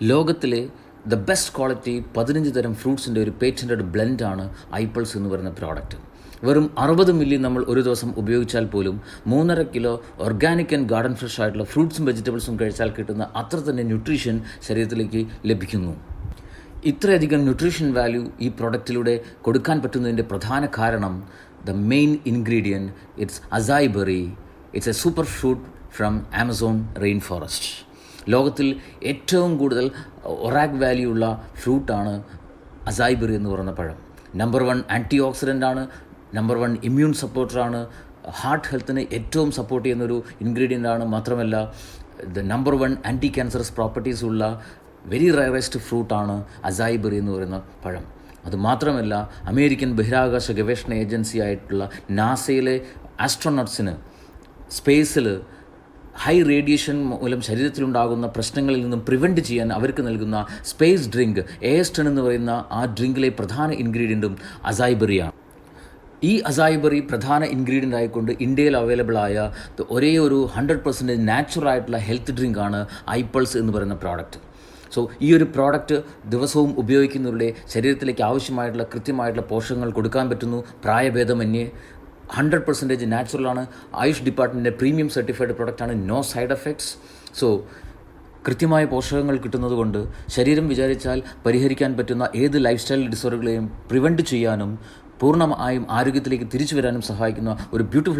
ലോകത്തിലെ the best quality 15 തരം ഫ്രൂട്ട്സിൻ്റെ ഒരു പേറ്റൻറ്റഡ് ബ്ലെൻഡാണ് ഐപ്പിൾസ് എന്ന് പറയുന്ന പ്രോഡക്റ്റ്. വെറും 60 മില്ലി നമ്മൾ ഒരു ദിവസം ഉപയോഗിച്ചാൽ പോലും 3.5 kilo organic and garden fresh ആയിട്ടുള്ള ഫ്രൂട്ട്സും വെജിറ്റബിൾസും കഴിച്ചാൽ കിട്ടുന്ന അത്ര തന്നെ ന്യൂട്രീഷൻ ശരീരത്തിലേക്ക് ലഭിക്കുന്നു. ഇത്രയധികം ന്യൂട്രീഷൻ വാല്യൂ ഈ പ്രോഡക്റ്റിലൂടെ കൊടുക്കാൻ പറ്റുന്നതിൻ്റെ പ്രധാന കാരണം the main ingredient it's acai berry. It's a super fruit from Amazon rain forest. ലോകത്തിൽ ഏറ്റവും കൂടുതൽ ഒറാക് വാല്യൂ ഉള്ള ഫ്രൂട്ടാണ് അസായ് ബെറി എന്ന് പറയുന്ന പഴം. നമ്പർ 1 ആൻറ്റി ഓക്സിഡൻ്റ് ആണ്, നമ്പർ 1 ഇമ്മ്യൂൺ സപ്പോർട്ടറാണ്, ഹാർട്ട് ഹെൽത്തിന് ഏറ്റവും സപ്പോർട്ട് ചെയ്യുന്നൊരു ഇൻഗ്രീഡിയൻ്റ് ആണ്. മാത്രമല്ല the number 1 anti cancerous properties ഉള്ള വെരി റയറസ്റ്റ് ഫ്രൂട്ടാണ് അസായ് ബെറി എന്ന് പറയുന്ന പഴം. അതുമാത്രമല്ല അമേരിക്കൻ ബഹിരാകാശ ഗവേഷണ ഏജൻസി ആയിട്ടുള്ള നാസയിലെ ആസ്ട്രോനട്സിന് സ്പേസിൽ ഹൈ റേഡിയേഷൻ മൂലം ശരീരത്തിലുണ്ടാകുന്ന പ്രശ്നങ്ങളിൽ നിന്നും പ്രിവെൻറ്റ് ചെയ്യാൻ അവർക്ക് നൽകുന്ന സ്പേസ് ഡ്രിങ്ക് എയസ്റ്റൺ എന്ന് പറയുന്ന ആ ഡ്രിങ്കിലെ പ്രധാന ഇൻഗ്രീഡിയൻറ്റും അസായ് ബെറിയാണ്. ഈ അസായ് ബെറി പ്രധാന ഇൻഗ്രീഡിയൻ്റ് ആയിക്കൊണ്ട് ഇന്ത്യയിൽ അവൈലബിൾ ആയ ഒരേ ഒരു 100% നാച്ചുറൽ ആയിട്ടുള്ള ഹെൽത്ത് ഡ്രിങ്കാണ് ഐപ്പിൾസ് എന്ന് പറയുന്ന പ്രോഡക്റ്റ്. സോ ഈ ഒരു പ്രോഡക്റ്റ് ദിവസവും ഉപയോഗിക്കുന്നവരുടെ ശരീരത്തിലേക്ക് ആവശ്യമായിട്ടുള്ള കൃത്യമായിട്ടുള്ള പോഷകങ്ങൾ കൊടുക്കാൻ പറ്റുന്നു. പ്രായഭേദമന്യേ 100% നാച്ചുറലാണ്. ആയുഷ് ഡിപ്പാർട്ട്മെൻറ്റിൻ്റെ പ്രീമിയം സർട്ടിഫൈഡ് പ്രൊഡക്റ്റാണ്. No side effects. സോ കൃത്യമായ പോഷകങ്ങൾ കിട്ടുന്നത് കൊണ്ട് ശരീരം വിചാരിച്ചാൽ പരിഹരിക്കാൻ പറ്റുന്ന ഏത് ലൈഫ് സ്റ്റൈൽ ഡിസോർഡറുകളെയും പ്രിവെൻറ്റ് ചെയ്യാനും പൂർണ്ണമായും ആരോഗ്യത്തിലേക്ക് തിരിച്ചു വരാനും സഹായിക്കുന്ന ഒരു ബ്യൂട്ടിഫുൾ